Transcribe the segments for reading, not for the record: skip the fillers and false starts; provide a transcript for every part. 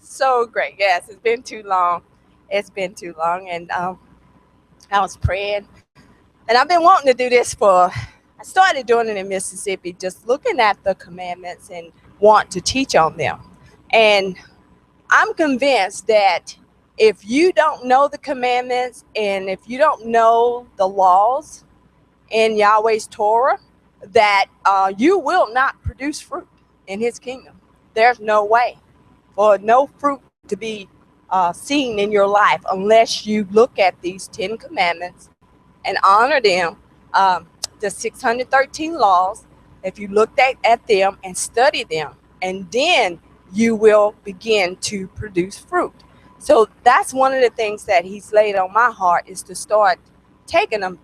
So great. Yes, it's been too long. It's been too long. And I was praying. And I've been wanting to do this I started doing it in Mississippi, just looking at the commandments and want to teach on them. And I'm convinced that if you don't know the commandments and if you don't know the laws in Yahweh's Torah, that you will not produce fruit in his kingdom. There's no way for no fruit to be seen in your life unless you look at these 10 commandments and honor them. The 613 laws, if you look at them and study them, and then you will begin to produce fruit. So that's one of the things that he's laid on my heart, is to start taking them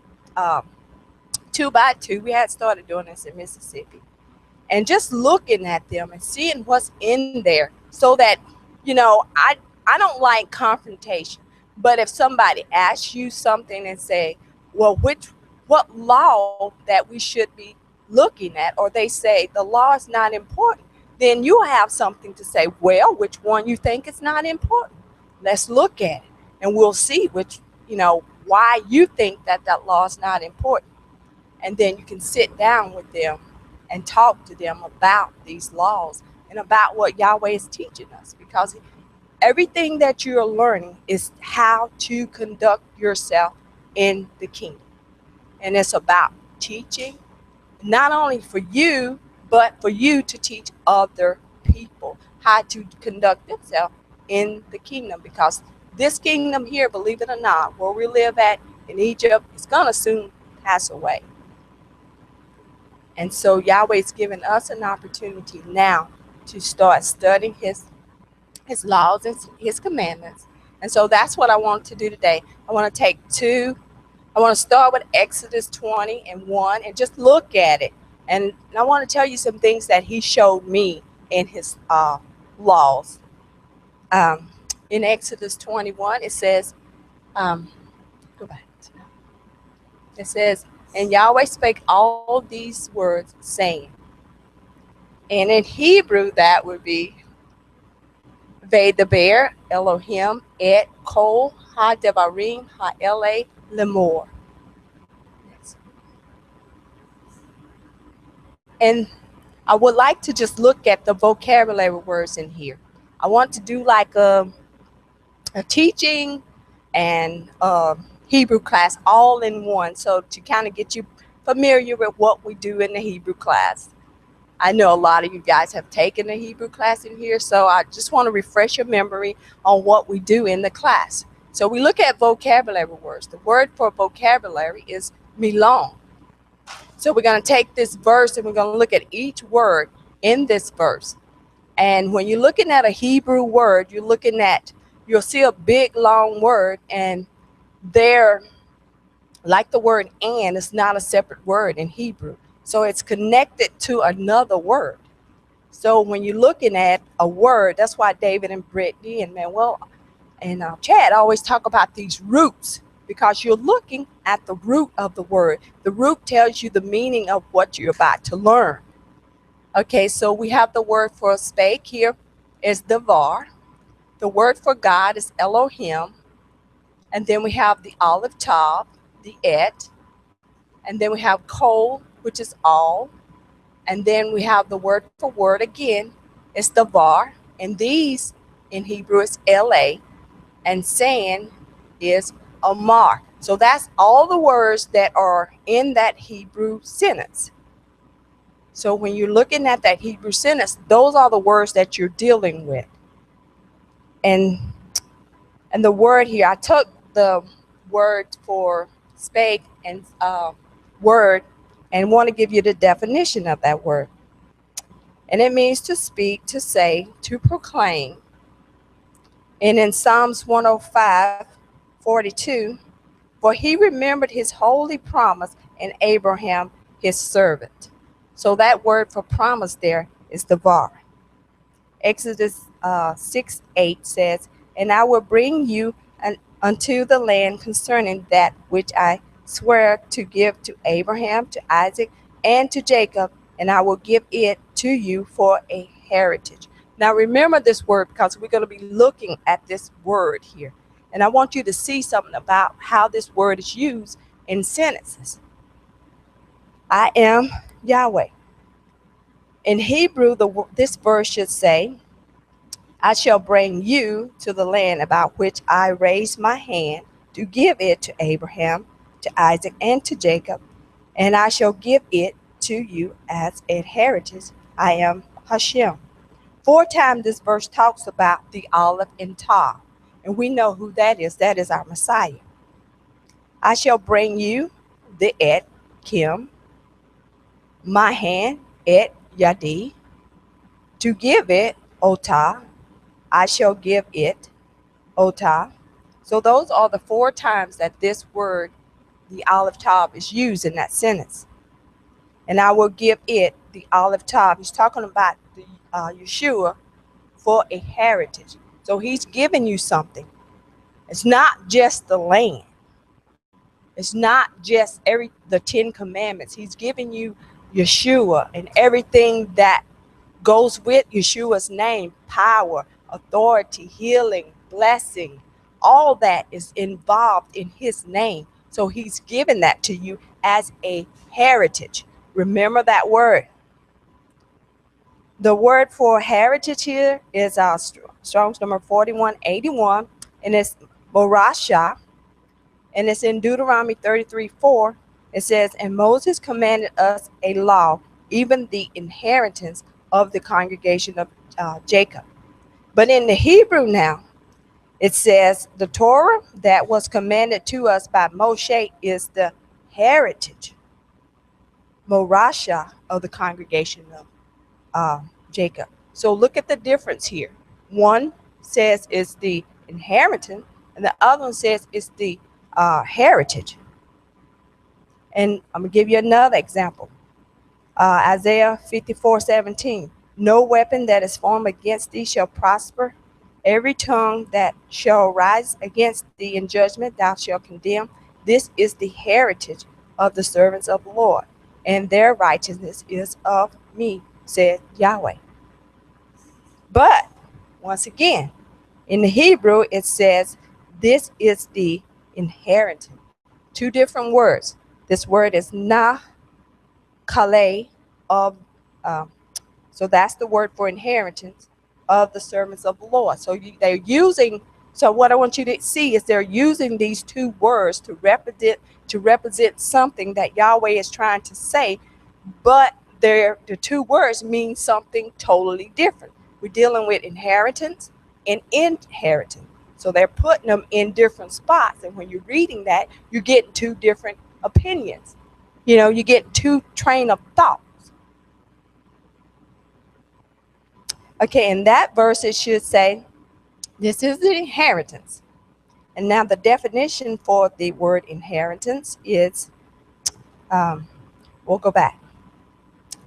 two by two. We had started doing this in Mississippi, and just looking at them and seeing what's in there, so that, I don't like confrontation. But if somebody asks you something and say, well, what law that we should be looking at, or they say the law is not important, then you have something to say. Well, which one you think is not important? Let's look at it, and we'll see why you think that law is not important. And then you can sit down with them and talk to them about these laws and about what Yahweh is teaching us, because everything that you're learning is how to conduct yourself in the kingdom. And it's about teaching, not only for you, but for you to teach other people how to conduct themselves in the kingdom. Because this kingdom here, believe it or not, where we live at in Egypt, is going to soon pass away. And so Yahweh is giving us an opportunity now to start studying his laws and his commandments. And so that's what I want to do today. I want to start with Exodus 20:1 and just look at it. And I want to tell you some things that he showed me in his laws. In Exodus 21, it says, go back. It says, and Yahweh spake all these words, saying, and in Hebrew that would be Vedaber Elohim et Kol HaDevarim HaEle Lemor. And I would like to just look at the vocabulary words in here. I want to do like a teaching and Hebrew class all in one, so to kind of get you familiar with what we do in the Hebrew class. I know a lot of you guys have taken a Hebrew class in here, so I just want to refresh your memory on what we do in the class. So we look at vocabulary words. The word for vocabulary is milon. So we're going to take this verse and we're going to look at each word in this verse. And when you're looking at a Hebrew word, you'll see a big long word, and there, like the word and, it's not a separate word in Hebrew. So it's connected to another word. So when you're looking at a word, that's why David and Brittany and Manuel and Chad always talk about these roots, because you're looking at the root of the word. The root tells you the meaning of what you're about to learn. Okay, so we have the word for spake here is Devar. The word for God is Elohim. And then we have the olive tav, the et. And then we have kol, which is all. And then we have the word for word again, it's Devar. And these in Hebrew is la. And san is amar. So that's all the words that are in that Hebrew sentence. So when you're looking at that Hebrew sentence, those are the words that you're dealing with. And the word here, I took the word for spake and word and want to give you the definition of that word. And it means to speak, to say, to proclaim. And in Psalms 105:42, for he remembered his holy promise in Abraham, his servant. So that word for promise there is Devar. Exodus 6:8 says, and I will bring you unto the land concerning that which I swear to give to Abraham, to Isaac, and to Jacob, and I will give it to you for a heritage. Now remember this word because we're going to be looking at this word here. And I want you to see something about how this word is used in sentences. I am Yahweh. In Hebrew, this verse should say, I shall bring you to the land about which I raised my hand to give it to Abraham, to Isaac, and to Jacob, and I shall give it to you as a heritage. I am Hashem. 4 times this verse talks about the olive and tar, and we know who that is. That is our Messiah. I shall bring you the et kim, my hand et yadi, to give it otah. I shall give it otah. So those are the 4 times that this word, the olive top, is used in that sentence. And I will give it the olive top. He's talking about the Yeshua for a heritage. So he's giving you something. It's not just the land. It's not just the 10 commandments. He's giving you Yeshua and everything that goes with Yeshua's name: power, authority, healing, blessing. All that is involved in his name. So he's given that to you as a heritage. Remember that word. The word for heritage here is Strong's number 4181, and it's Morasha, and it's in Deuteronomy 33:4. It says, and Moses commanded us a law, even the inheritance of the congregation of Jacob. But in the Hebrew now, it says the Torah that was commanded to us by Moshe is the heritage, Morasha, of the congregation of Jacob. So look at the difference here. One says it's the inheritance, and the other one says it's the heritage. And I'm going to give you another example. Isaiah 54:17. No weapon that is formed against thee shall prosper. Every tongue that shall rise against thee in judgment thou shalt condemn. This is the heritage of the servants of the Lord, and their righteousness is of me, said Yahweh. But once again, in the Hebrew, it says, this is the inheritance. 2 different words. This word is na kale of, so that's the word for inheritance of the servants of the Lord. So they're using, so what I want you to see is they're using these 2 words to represent something that Yahweh is trying to say, but the 2 words mean something totally different. We're dealing with inheritance and inheritance. So they're putting them in different spots. And when you're reading that, you're getting 2 different opinions. You get 2 train of thoughts. Okay, in that verse, it should say, this is the inheritance. And now the definition for the word inheritance is, we'll go back.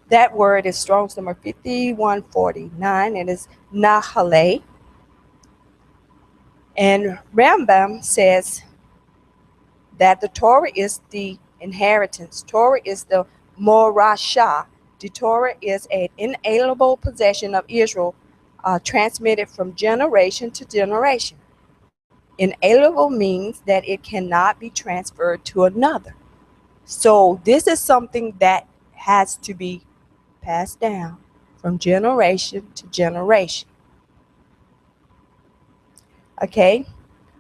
That word is Strong's number 5149, and it's Nahale. And Rambam says that the Torah is the inheritance. Torah is the Morasha. The Torah is an inalienable possession of Israel, transmitted from generation to generation. Inalienable means that it cannot be transferred to another. So this is something that has to be passed down from generation to generation. Okay,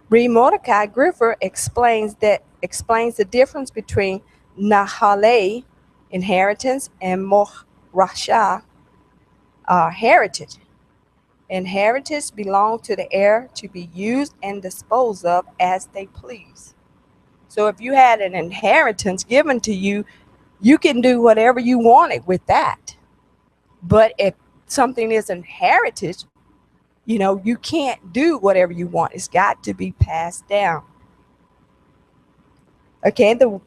Reed Mordecai Griffer explains the difference between Nahale, inheritance, and Morasha, heritage. Inheritance belong to the heir to be used and disposed of as they please. So if you had an inheritance given to you, you can do whatever you wanted with that. But if something is inherited, you can't do whatever you want. It's got to be passed down. Okay, the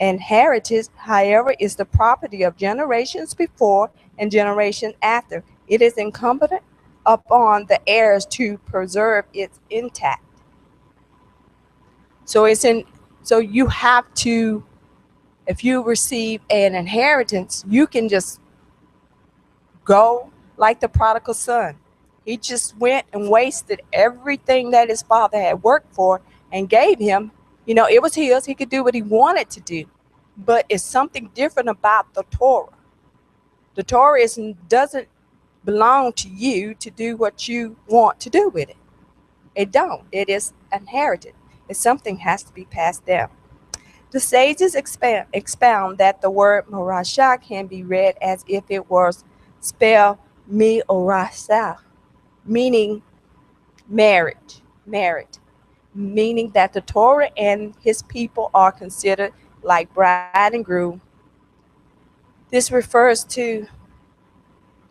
inheritance, however, is the property of generations before and generation after. It is incumbent upon the heirs to preserve it intact. So you have to, if you receive an inheritance, you can just go like the prodigal son. He just went and wasted everything that his father had worked for and gave him. It was his. He could do what he wanted to do. But it's something different about the Torah. The Torah doesn't belong to you to do what you want to do with it. It don't. It is inherited. It's something has to be passed down. The sages expound that the word morasha can be read as if it was spelled mi-orasa, meaning marriage, meaning that the Torah and his people are considered like bride and groom. This refers to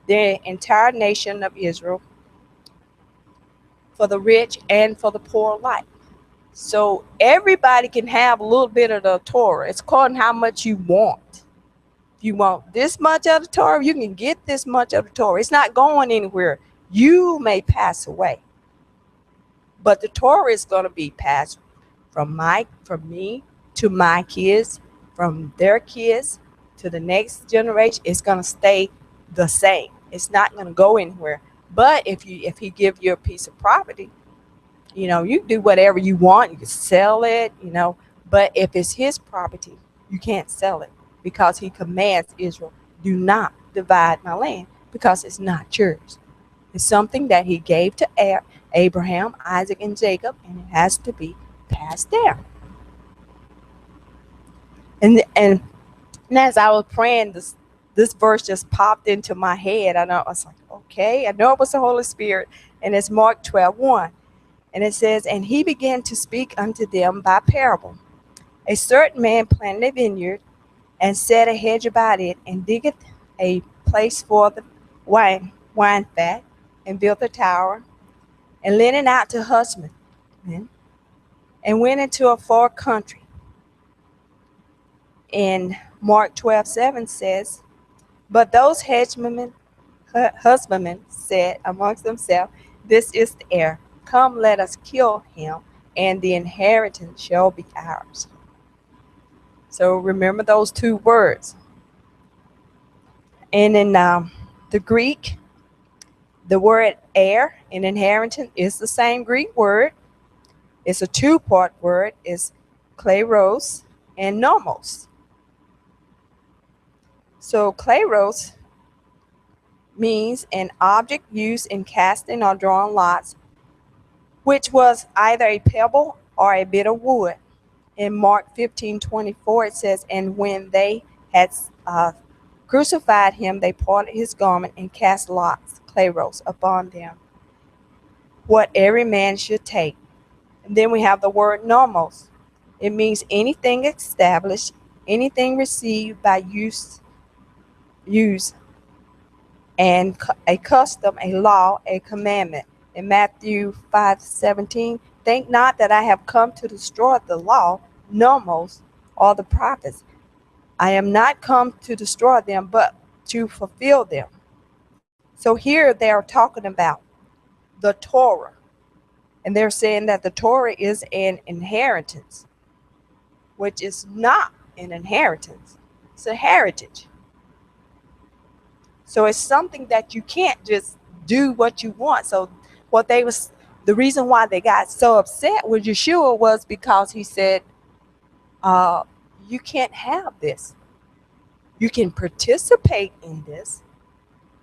the entire nation of Israel, for the rich and for the poor alike. So everybody can have a little bit of the Torah. It's according how much you want. If you want this much of the Torah, you can get this much of the Torah. It's not going anywhere. You may pass away, but the Torah is going to be passed from me to my kids, from their kids to the next generation. It's going to stay the same. It's not going to go anywhere. But if he give you a piece of property, you do whatever you want. You can sell it, but if it's his property, you can't sell it, because he commands Israel, do not divide my land, because it's not yours. It's something that he gave to Abraham, Isaac, and Jacob, and it has to be passed down. And as I was praying, this verse just popped into my head. I was like, okay, I know it was the Holy Spirit, and it's Mark 12:1. And it says, and he began to speak unto them by parable. A certain man planted a vineyard, and set a hedge about it, and diggeth a place for the wine fat, and built a tower, and lent it out to husbandmen, and went into a far country. In Mark 12:7 says, but those husbandmen said amongst themselves, this is the heir. Come, let us kill him, and the inheritance shall be ours. So remember those two words. And in the Greek, the word heir and inheritance is the same Greek word. It's a two-part word. It's kleros and nomos. So kleros means an object used in casting or drawing lots, which was either a pebble or a bit of wood. In Mark 15:24, it says, and when they had crucified him, they parted his garment and cast lots, kleros, upon them, what every man should take. And then we have the word nomos. It means anything established, anything received by use, and a custom, a law, a commandment. In Matthew 5:17, think not that I have come to destroy the law, nomos, or the prophets. I am not come to destroy them, but to fulfill them. So here they are talking about the Torah, and they're saying that the Torah is an inheritance, which is not an inheritance. It's a heritage. So it's something that you can't just do what you want. So the reason why they got so upset with Yeshua was because he said, you can't have this. You can participate in this,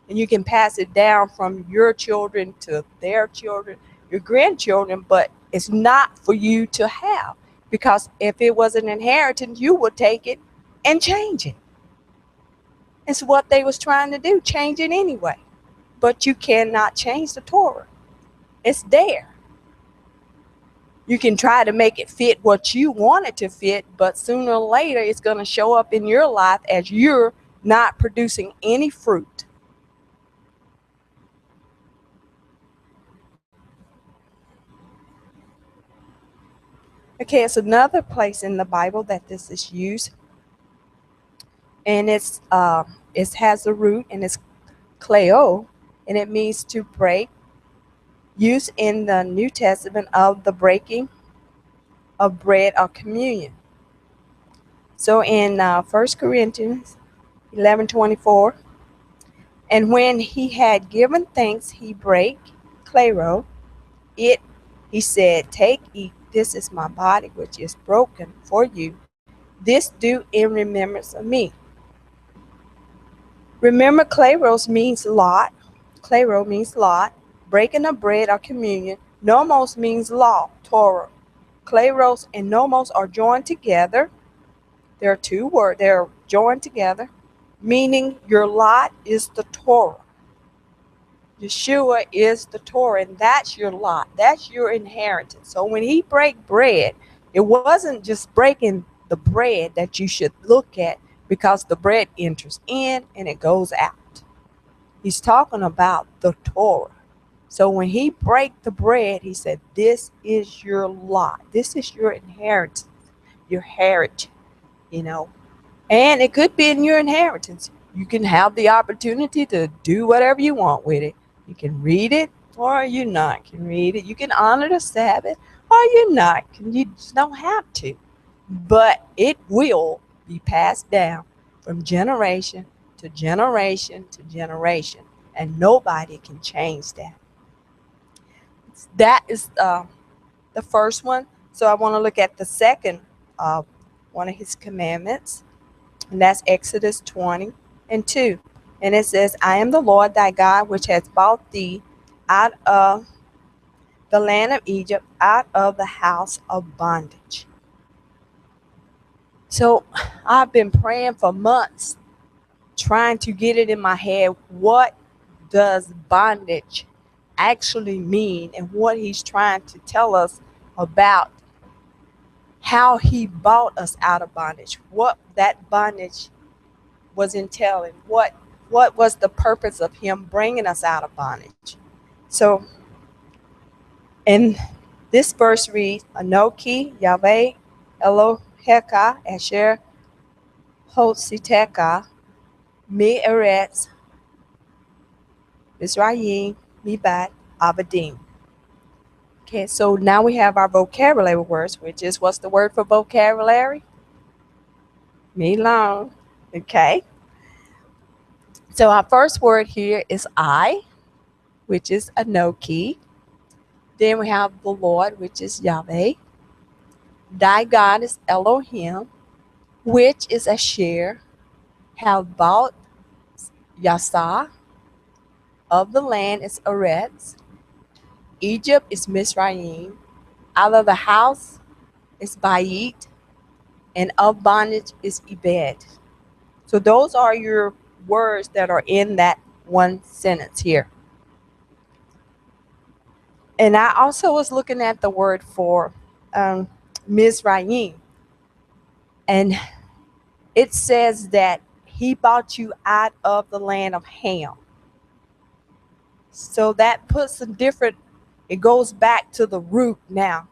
and you can pass it down from your children to their children, your grandchildren, but it's not for you to have, because if it was an inheritance, you would take it and change it. It's what they was trying to do, change it anyway. But you cannot change the Torah. It's there. You can try to make it fit what you want it to fit, but sooner or later it's going to show up in your life as you're not producing any fruit. Okay, it's another place in the Bible that this is used, and it has a root, and it's kleo, and it means to break. Used in the New Testament of the breaking of bread or communion. So in 1 Corinthians 11:24, And when he had given thanks, he brake claro it. He said, take, eat, this is my body, which is broken for you. This do in remembrance of me. Remember, claros means lot. Claro means lot. Breaking of bread or communion. Nomos means law, Torah. Claros and nomos are joined together. There are two words. They're joined together, meaning your lot is the Torah. Yeshua is the Torah, and that's your lot. That's your inheritance. So when he break bread, it wasn't just breaking the bread that you should look at, because the bread enters in and it goes out. He's talking about the Torah. So when he break the bread, he said, this is your lot. This is your inheritance, your heritage, you know. And it could be in your inheritance. You can have the opportunity to do whatever you want with it. You can read it or you not can read it. You can honor the Sabbath or you not. You just don't have to. But it will be passed down from generation to generation to generation. And nobody can change that. That is the first one. So I want to look at the second one of his commandments. And that's Exodus 20:2. And it says, I am the Lord thy God, which has brought thee out of the land of Egypt, out of the house of bondage. So I've been praying for months, trying to get it in my head. What does bondage actually mean, and what he's trying to tell us about how he bought us out of bondage, what that bondage was entailing, what was the purpose of him bringing us out of bondage. So in this verse reads, Anoki Yahweh Eloheka Asher Hotziteka Mi Eretz Mizrayim Mibat Abadim. Okay, so now we have our vocabulary words, which is, what's the word for vocabulary? Milon. Okay. So our first word here is I, which is Anoki. Then we have the Lord, which is Yahweh. Thy God is Elohim, which is Asher. Have bought Yasa. Of the land is Eretz. Egypt is Mizraim. Out of the house is Bayit. And of bondage is Ebed. So those are your words that are in that one sentence here. And I also was looking at the word for Mizraim. And it says that he bought you out of the land of Ham. So that puts a different, it goes back to the root now.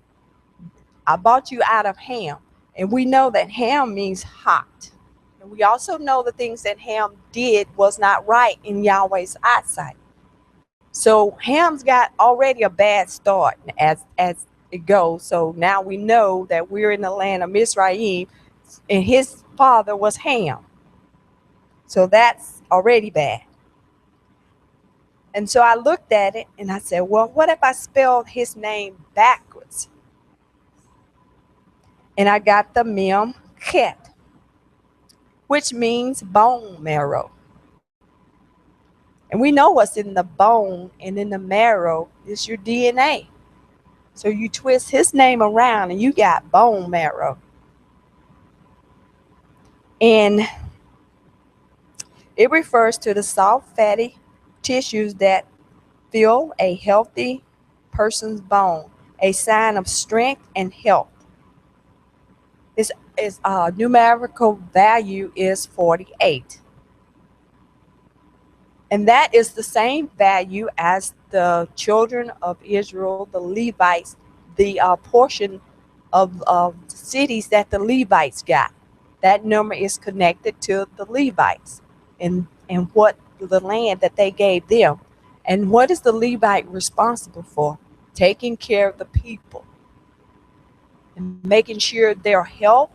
I bought you out of Ham. And we know that Ham means hot. And we also know the things that Ham did was not right in Yahweh's eyesight. So Ham's got already a bad start as it goes. So now we know that we're in the land of Mizraim, and his father was Ham. So that's already bad. And so I looked at it and I said, well, what if I spelled his name backwards? And I got the Mem Chet, which means bone marrow. And we know what's in the bone and in the marrow is your DNA. So you twist his name around and you got bone marrow. And it refers to the soft, fatty tissues that fill a healthy person's bone, a sign of strength and health. Its numerical value is 48. And that is the same value as the children of Israel, the Levites, the portion of cities that the Levites got. That number is connected to the Levites and what the land that they gave them. And what is the Levite responsible for? Taking care of the people and making sure their health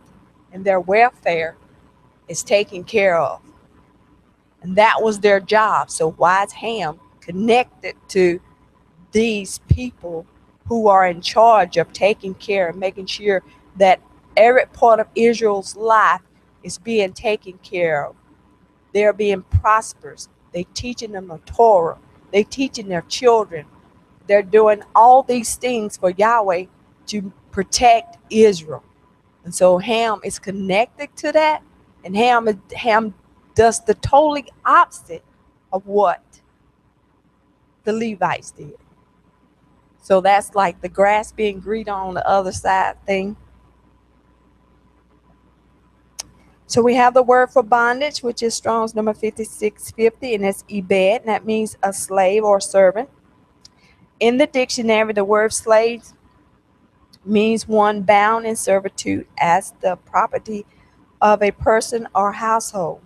and their welfare is taken care of. And that was their job. So why is Ham connected to these people who are in charge of taking care and making sure that every part of Israel's life is being taken care of? They're being prosperous. They teaching them the Torah. They teaching their children. They're doing all these things for Yahweh to protect Israel. And so Ham is connected to that. And Ham does the totally opposite of what the Levites did. So that's like the grass being greener on the other side thing. So we have the word for bondage, which is Strong's number 5650, and it's Ebed, and that means a slave or servant. In the dictionary, the word slave means one bound in servitude as the property of a person or household.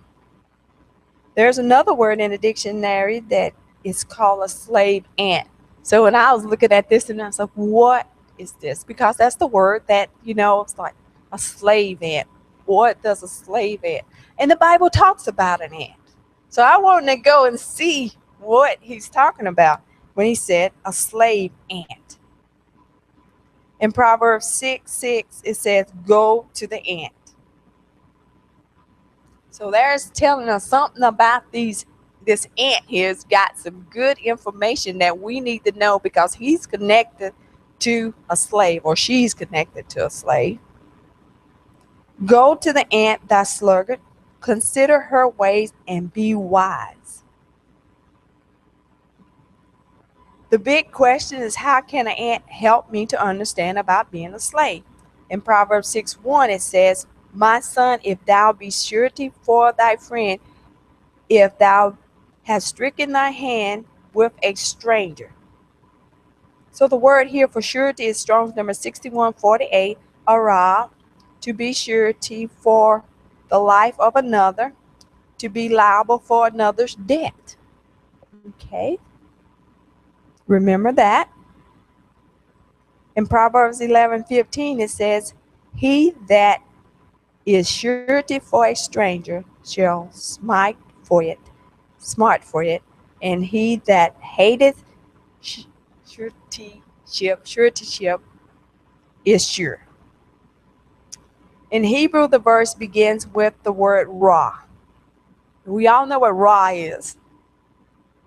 There's another word in the dictionary that is called a slave ant. So when I was looking at this and I was like, what is this? Because that's the word that, it's like a slave ant. What does a slave ant? And the Bible talks about an ant. So I wanted to go and see what he's talking about when he said a slave ant. In Proverbs 6:6, it says, go to the ant. So there's telling us something about this ant here's got some good information that we need to know because he's connected to a slave or she's connected to a slave. Go to the ant, thy sluggard, consider her ways and be wise. The big question is, how can an ant help me to understand about being a slave? In Proverbs 6:1, it says, my son, if thou be surety for thy friend, if thou hast stricken thy hand with a stranger. So the word here for surety is Strong's number 6148, arah, to be surety for the life of another, to be liable for another's debt. Okay, remember that. In Proverbs 11:15, it says, he that is surety for a stranger shall smart for it, and he that hateth suretyship is sure. In Hebrew, the verse begins with the word ra. We all know what ra is,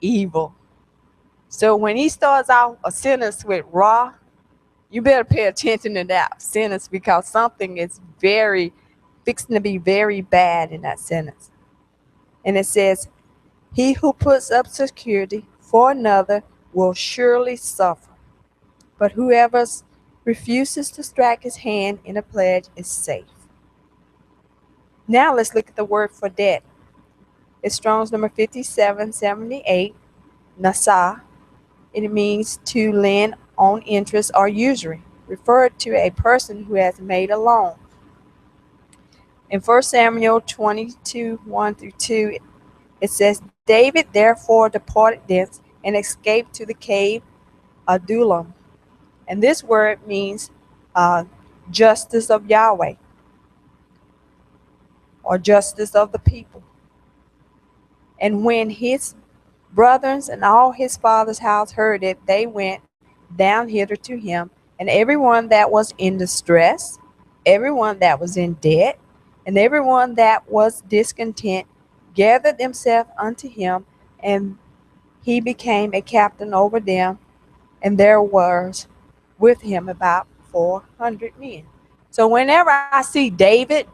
evil. So when he starts out a sentence with ra, you better pay attention to that sentence because something is fixing to be very bad in that sentence. And it says, he who puts up security for another will surely suffer, but whoever refuses to strike his hand in a pledge is safe. Now let's look at the word for debt. It's Strong's number 5778, nasa. It means to lend on interest or usury, referred to a person who has made a loan. In 1 Samuel 22:1-2, it says, David therefore departed thence and escaped to the cave Adullam. And this word means justice of Yahweh or justice of the people. And when his brothers and all his father's house heard it, they went down hither to him, and everyone that was in distress, everyone that was in debt, and everyone that was discontent gathered themselves unto him, and he became a captain over them, and there was with him about 400 men. So whenever I see David,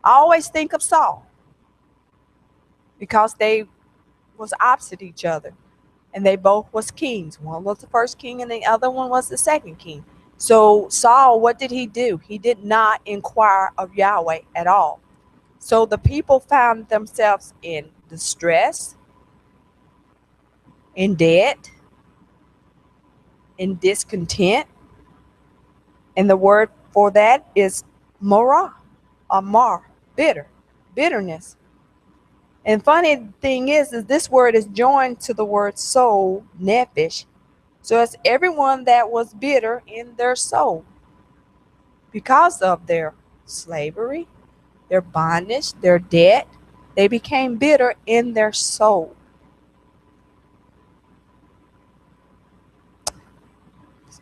I always think of Saul because they was opposite each other, and they both was kings. One was the first king and the other one was the second king. So Saul, what did he do? He did not inquire of Yahweh at all. So the people found themselves in distress, in debt, in discontent, and the word for that is marah, or mar, bitterness. And funny thing is this word is joined to the word soul, nephesh. So it's everyone that was bitter in their soul because of their slavery, their bondage, their debt, They became bitter in their soul.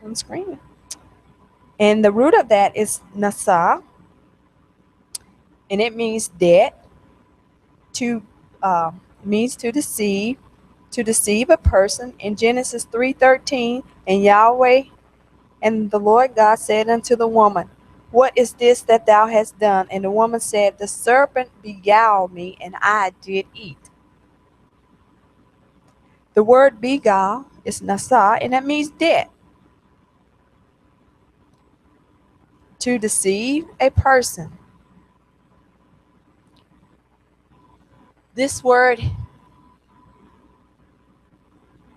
I'm screaming. And the root of that is nasa, and it means dead, to means to deceive a person. In Genesis 3:13, and Yahweh and the Lord God said unto the woman, what is this that thou hast done? And the woman said, the serpent beguiled me, and I did eat. The word beguile is nasa, and that means dead. To deceive a person. This word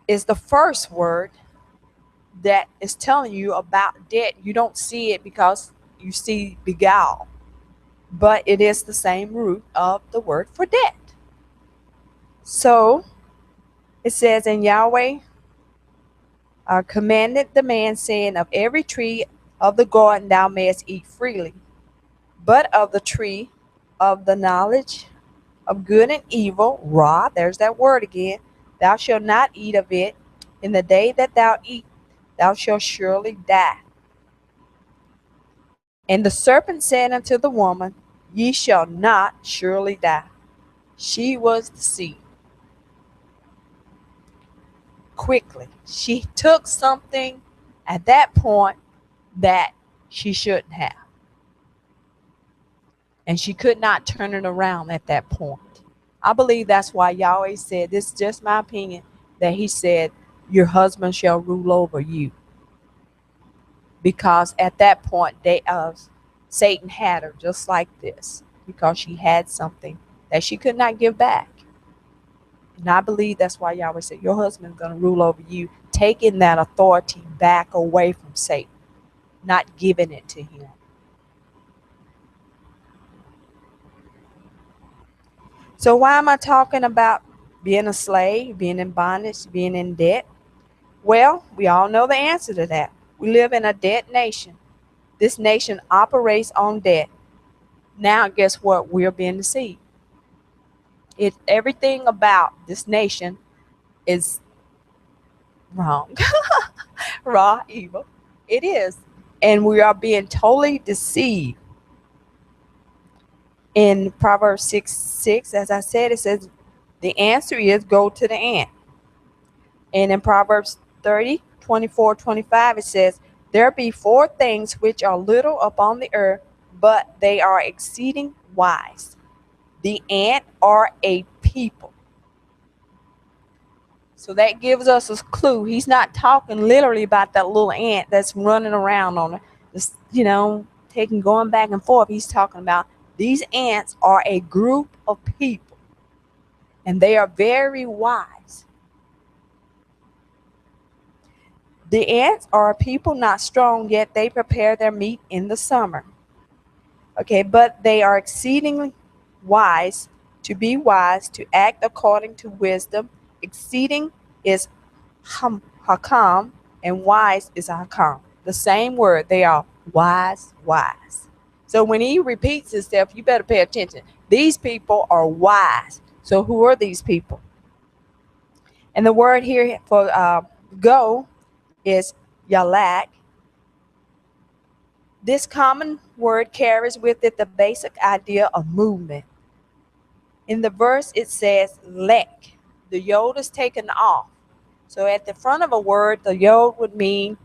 is the first word that is telling you about debt. You don't see it because you see beguile, but it is the same root of the word for debt. So it says, and Yahweh commanded the man, saying, of every tree of the garden thou mayest eat freely, but of the tree of the knowledge of good and evil, Ra, there's that word again, thou shalt not eat of it. In the day that thou eat, thou shalt surely die. And the serpent said unto the woman, ye shall not surely die. She was deceived. Quickly, she took something at that point that she shouldn't have. And she could not turn it around at that point. I believe that's why Yahweh said, this is just my opinion, that he said, your husband shall rule over you. Because at that point, Satan had her just like this, because she had something that she could not give back. And I believe that's why Yahweh said, your husband's going to rule over you, taking that authority back away from Satan, not giving it to him. So why am I talking about being a slave, being in bondage, being in debt? Well, we all know the answer to that. We live in a debt nation. This nation operates on debt. Now, guess what? We're being deceived. Everything about this nation is wrong. Raw, evil. It is. And we are being totally deceived. In Proverbs 6:6, as I said, it says, the answer is go to the ant. And in Proverbs 30:24-25, it says, there be four things which are little upon the earth, but they are exceeding wise. The ant are a people. So that gives us a clue. He's not talking literally about that little ant that's running around on this, going back and forth. He's talking about these ants are a group of people, and they are very wise. The ants are a people not strong, yet they prepare their meat in the summer. Okay, but they are exceedingly wise. To be wise, to act according to wisdom. Exceeding is hakam, and wise is hakam. The same word. They are wise. So when he repeats himself, you better pay attention. These people are wise. So who are these people? And the word here for go is yalak. This common word carries with it the basic idea of movement. In the verse, it says lek. The yod is taken off. So at the front of a word, the yod would mean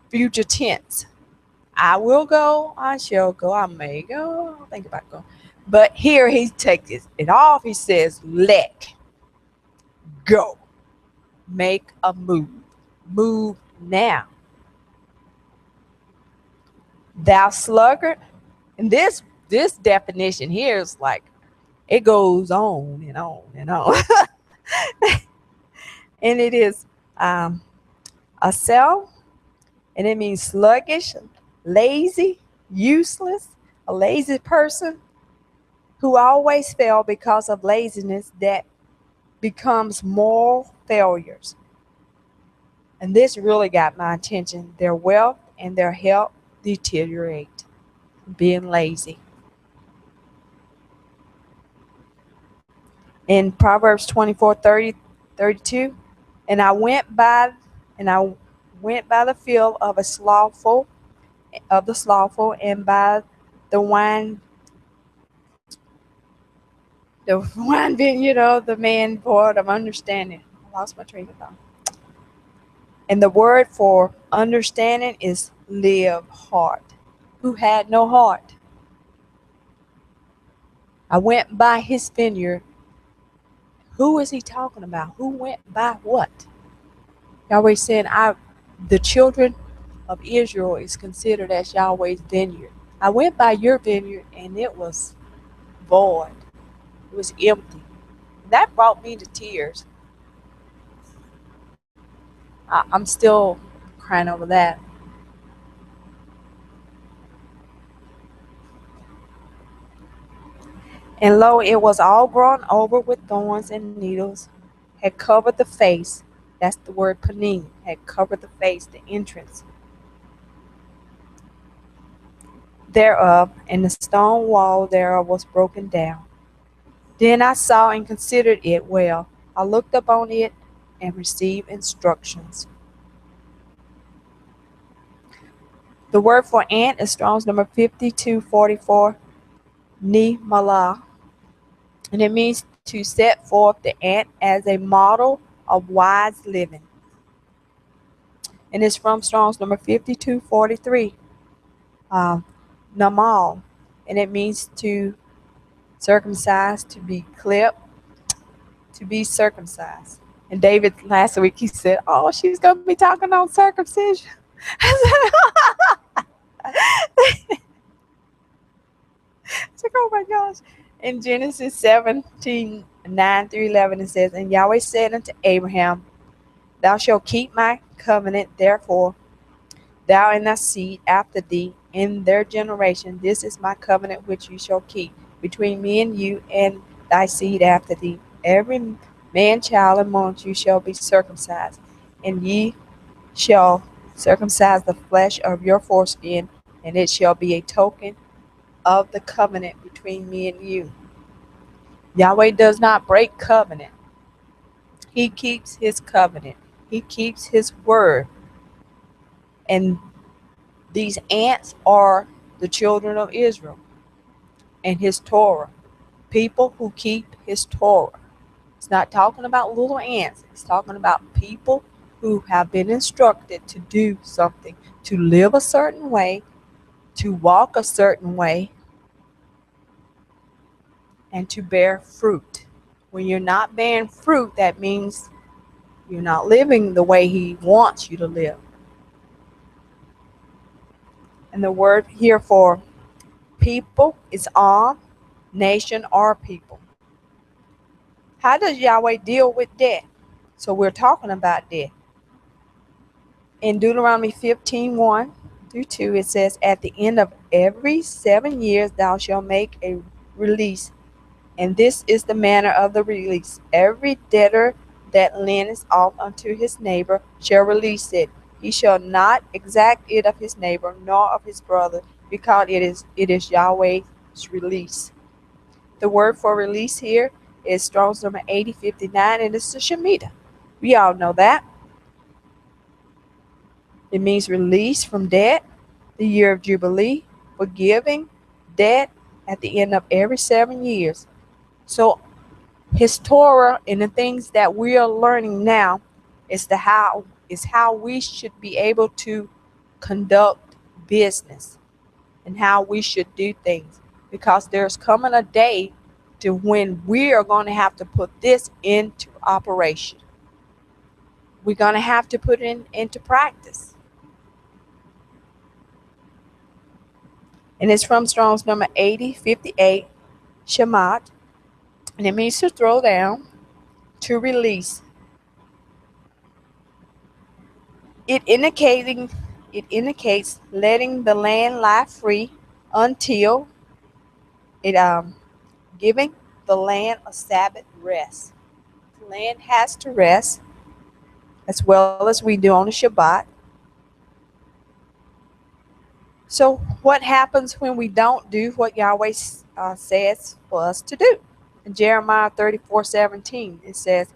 future tense. I will go, I shall go, I may go, I'll think about going. But here he takes it off. He says lek. Go. Make a move. Move now. Thou sluggard. And this definition here is like, it goes on and on and on. And it is a cell, and it means sluggish, lazy, useless, a lazy person who always fail because of laziness that becomes moral failures. And this really got my attention. Their wealth and their health deteriorate, being lazy. In Proverbs 24:30-32, and I went by the field of the slothful, and by the wine the wine vineyard of the man void of understanding. I lost my train of thought. And the word for understanding is live heart. Who had no heart? I went by his vineyard. Who is he talking about? Who went by what? Yahweh saying, the children of Israel is considered as Yahweh's vineyard. I went by your vineyard and it was void. It was empty. That brought me to tears. I'm still crying over that. And lo, it was all grown over with thorns and needles, had covered the face. That's the word panim, had covered the face, the entrance thereof, and the stone wall thereof was broken down. Then I saw and considered it well. I looked upon it and received instructions. The word for ant is Strong's number 5244, ni malah, and it means to set forth the ant as a model of wise living. And it's from Strong's number 5243, namal, and it means to circumcise, to be clipped, to be circumcised. And David last week he said, "Oh, she's gonna be talking on circumcision." I said, "Oh my gosh!" In Genesis 17:9-11, it says, "And Yahweh said unto Abraham, Thou shalt keep my covenant, therefore, thou and thy seed after thee in their generation. This is my covenant which you shall keep between me and you and thy seed after thee. Every man child amongst you shall be circumcised, and ye shall circumcise the flesh of your foreskin, and it shall be a token of the covenant between me and you." Yahweh does not break covenant. He keeps his covenant. He keeps his word. And these ants are the children of Israel and his Torah. People who keep his Torah. It's not talking about little ants. It's talking about people who have been instructed to do something, to live a certain way, to walk a certain way, and to bear fruit. When you're not bearing fruit, that means you're not living the way he wants you to live. And the word here for people is am, nation, or people. How does Yahweh deal with debt? So we're talking about debt. In Deuteronomy 15:1-2, it says, "At the end of every 7 years thou shalt make a release, and this is the manner of the release. Every debtor that lendeth off unto his neighbor shall release it. He shall not exact it of his neighbor, nor of his brother, because it is Yahweh's release." The word for release here is Strong's number 8059, and it's the Shemitah. We all know that. It means release from debt, the year of Jubilee, forgiving debt at the end of every 7 years. So his Torah and the things that we are learning now is how we should be able to conduct business and how we should do things. Because there's coming a day to when we are going to have to put this into operation. We're going to have to put it into practice. And it's from Strong's number 8058, Shamat, and it means to throw down, to release. It indicates letting the land lie free until it giving the land a Sabbath rest. The land has to rest as well as we do on the Shabbat. So what happens when we don't do what Yahweh says for us to do? In Jeremiah 34:17, it says,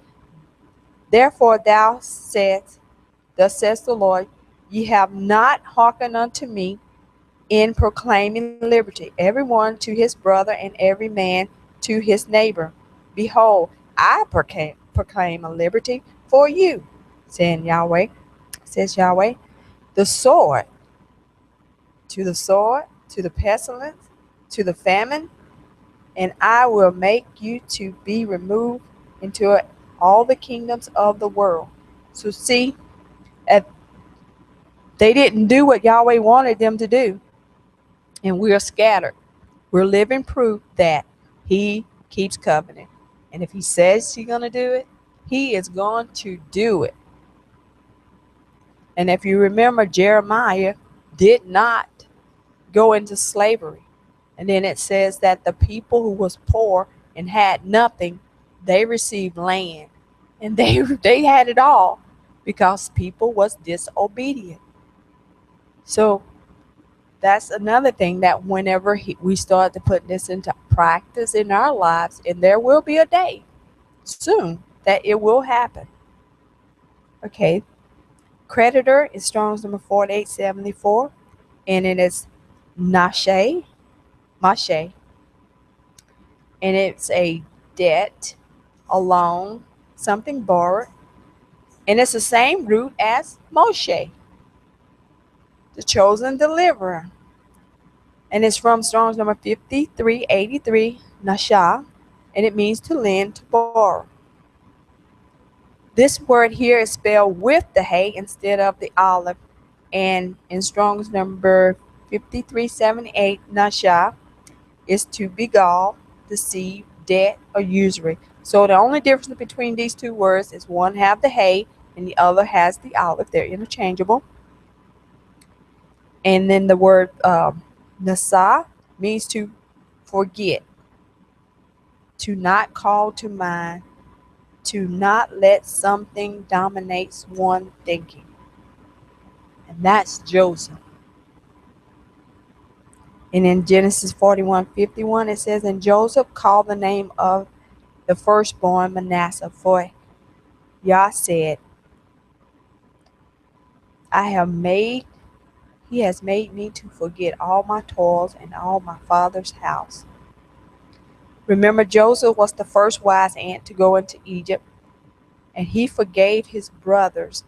Therefore thou saidst, Thus says the Lord, Ye have not hearkened unto me in proclaiming liberty, every one to his brother and every man to his neighbor. Behold, I proclaim a liberty for you, saying Yahweh, says Yahweh, the sword, to the pestilence, to the famine, and I will make you to be removed into all the kingdoms of the world. So see, if they didn't do what Yahweh wanted them to do, and we are scattered. We're living proof that he keeps covenant. And if he says he's going to do it, he is going to do it. And if you remember, Jeremiah did not go into slavery. And then it says that the people who was poor and had nothing, they received land. And they had it all because people was disobedient. So that's another thing, that whenever we start to put this into practice in our lives, and there will be a day soon that it will happen. Okay, creditor is Strong's number 4874, and it is Nashe, Mashe, and it's a debt, a loan, something borrowed, and it's the same root as Moshe, the chosen deliverer. And it's from Strong's number 5383, Nasha, and it means to lend, to borrow. This word here is spelled with the hay instead of the olive, and in Strong's number 5378, Nasha is to beguile, deceive, debt, or usury. So the only difference between these two words is one have the hay and the other has the olive. They're interchangeable. And then the word Nasa means to forget, to not call to mind, to not let something dominate one thinking. And that's Joseph. And in Genesis 41:51, it says, And Joseph called the name of the firstborn Manasseh, for Yah said, He has made me to forget all my toils and all my father's house. Remember, Joseph was the first wise ant to go into Egypt, and he forgave his brothers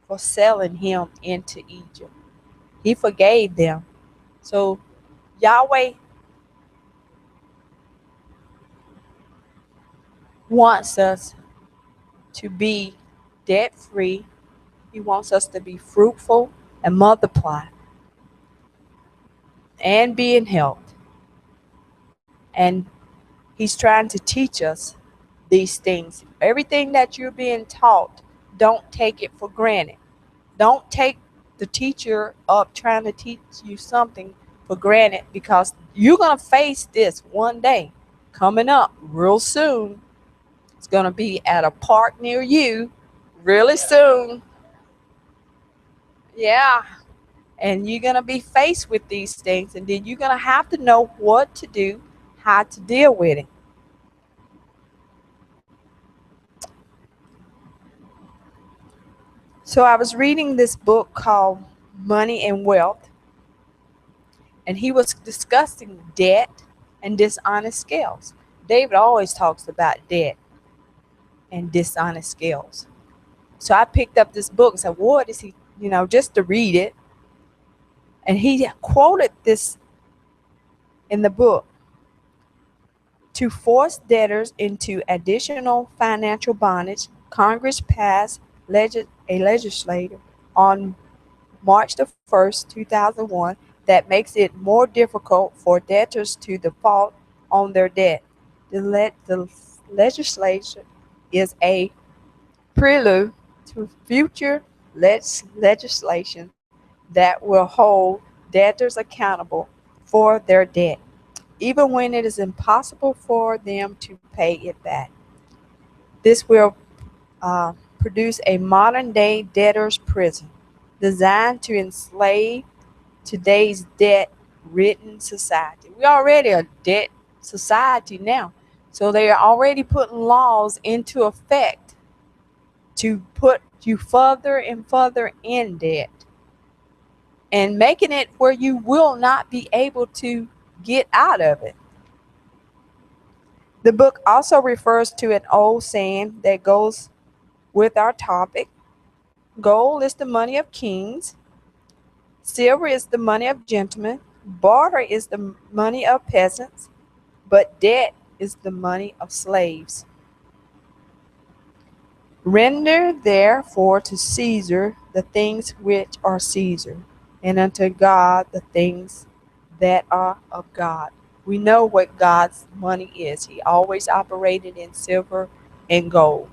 for selling him into Egypt. He forgave them. So Yahweh wants us to be debt free. He wants us to be fruitful and multiply and be in health. And he's trying to teach us these things. Everything that you're being taught, don't take it for granted. Don't take the teacher up trying to teach you something for granted, because you're going to face this one day coming up real soon. It's going to be at a park near you really soon. Yeah. And you're going to be faced with these things, and then you're going to have to know what to do, how to deal with it. So I was reading this book called Money and Wealth, and he was discussing debt and dishonest scales. David always talks about debt and dishonest scales. So I picked up this book and said, what is he, just to read it. And he quoted this in the book. To force debtors into additional financial bondage, Congress passed a legislation on March the 1st, 2001, that makes it more difficult for debtors to default on their debt. The legislation is a prelude to future legislation that will hold debtors accountable for their debt, even when it is impossible for them to pay it back. This will produce a modern-day debtor's prison designed to enslave today's debt-ridden society. We're already a debt society now. So they are already putting laws into effect to put you further and further in debt and making it where you will not be able to get out of it. The book also refers to an old saying that goes with our topic. Gold is the money of kings, silver is the money of gentlemen, barter is the money of peasants, but debt is the money of slaves. Render therefore to Caesar the things which are Caesar, and unto God the things that are of God. We know what God's money is. He always operated in silver and gold.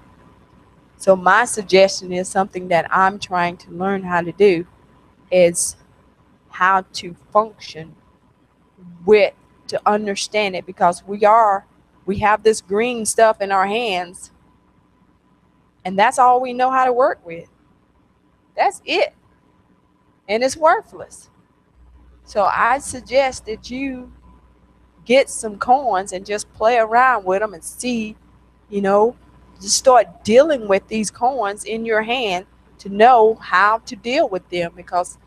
So my suggestion is something that I'm trying to learn how to do is how to function with to understand it, because we have this green stuff in our hands and that's all we know how to work with. That's it. And it's worthless. So I suggest that you get some coins and just play around with them and see, you know, just start dealing with these coins in your hand to know how to deal with them, because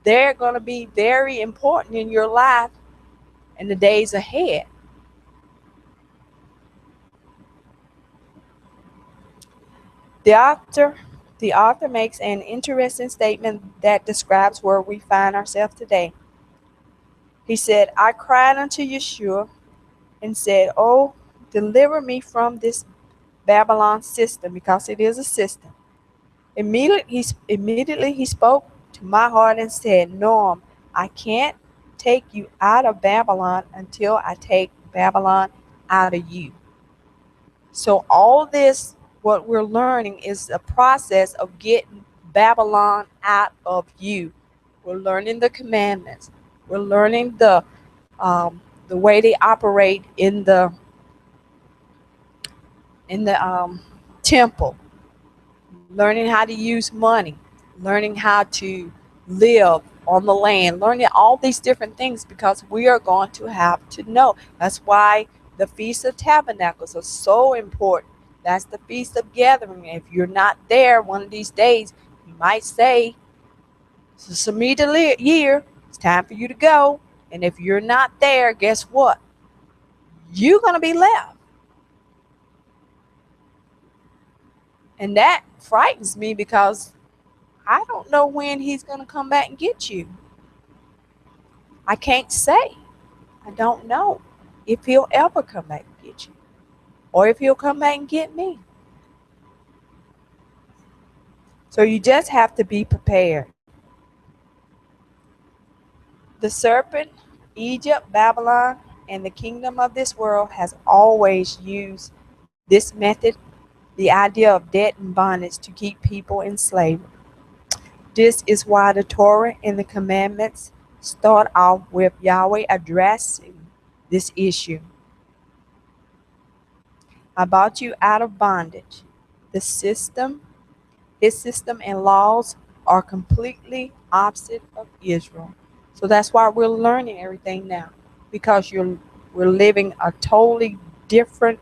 they're going to be very important in your life in the days ahead. The author the author makes an interesting statement that describes where we find ourselves today. He said, I cried unto Yeshua and said, oh, deliver me from this Babylon system, because it is a system. Immediately he spoke to my heart and said, Norm, I can't take you out of Babylon until I take Babylon out of you. So all this, what we're learning is a process of getting Babylon out of you. We're learning the commandments. We're learning the way they operate in the temple, learning how to use money, learning how to live on the land, learning all these different things, because we are going to have to know. That's why the Feast of Tabernacles are so important. That's the Feast of Gathering. If you're not there one of these days, you might say, it's a year, it's time for you to go. And if you're not there, guess what? You're going to be left. And that frightens me, because I don't know when he's going to come back and get you. I can't say. I don't know if he'll ever come back and get you, or if he'll come back and get me. So you just have to be prepared. The serpent, Egypt, Babylon, and the kingdom of this world has always used this method, the idea of debt and bondage, to keep people in slavery. This is why the Torah and the commandments start off with Yahweh addressing this issue. I brought you out of bondage. The system, his system and laws are completely opposite of Israel. So that's why we're learning everything now, because we're living a totally different,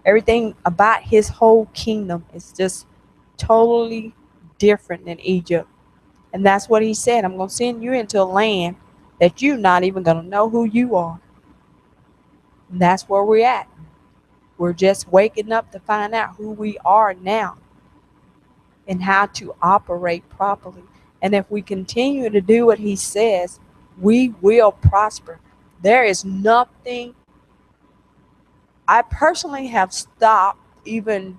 everything about his whole kingdom is just totally different than Egypt. And that's what he said. I'm going to send you into a land that you're not even going to know who you are. And that's where we're at. We're just waking up to find out who we are now and how to operate properly. And if we continue to do what he says, we will prosper. There is nothing. I personally have stopped even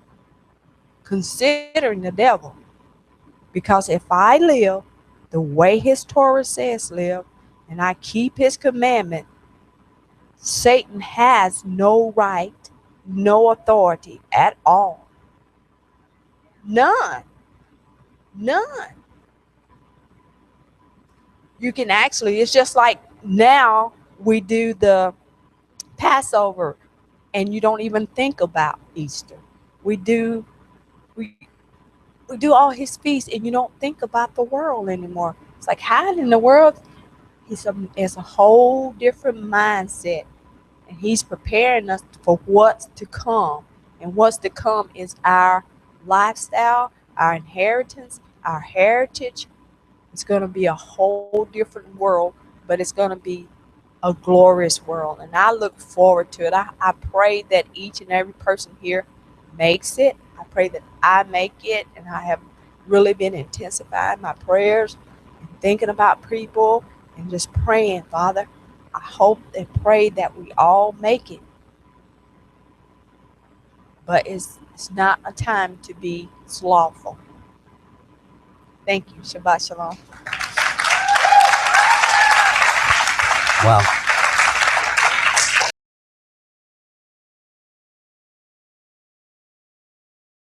considering the devil, because if I live the way his Torah says live, and I keep his commandment, Satan has no right, no authority at all. None. None. You can actually, it's just like now we do the Passover and you don't even think about Easter. We do we we do all his feasts and you don't think about the world anymore. It's like, how in the world? It's a whole different mindset. And He's preparing us for what's to come. And what's to come is our lifestyle, our inheritance, our heritage. It's going to be a whole different world, but it's going to be a glorious world. And I look forward to it. I pray that each and every person here makes it. I pray that I make it. And I have really been intensifying my prayers and thinking about people and just praying, Father. I hope and pray that we all make it. But it's not a time to be slothful. Thank you. Shabbat Shalom. Wow.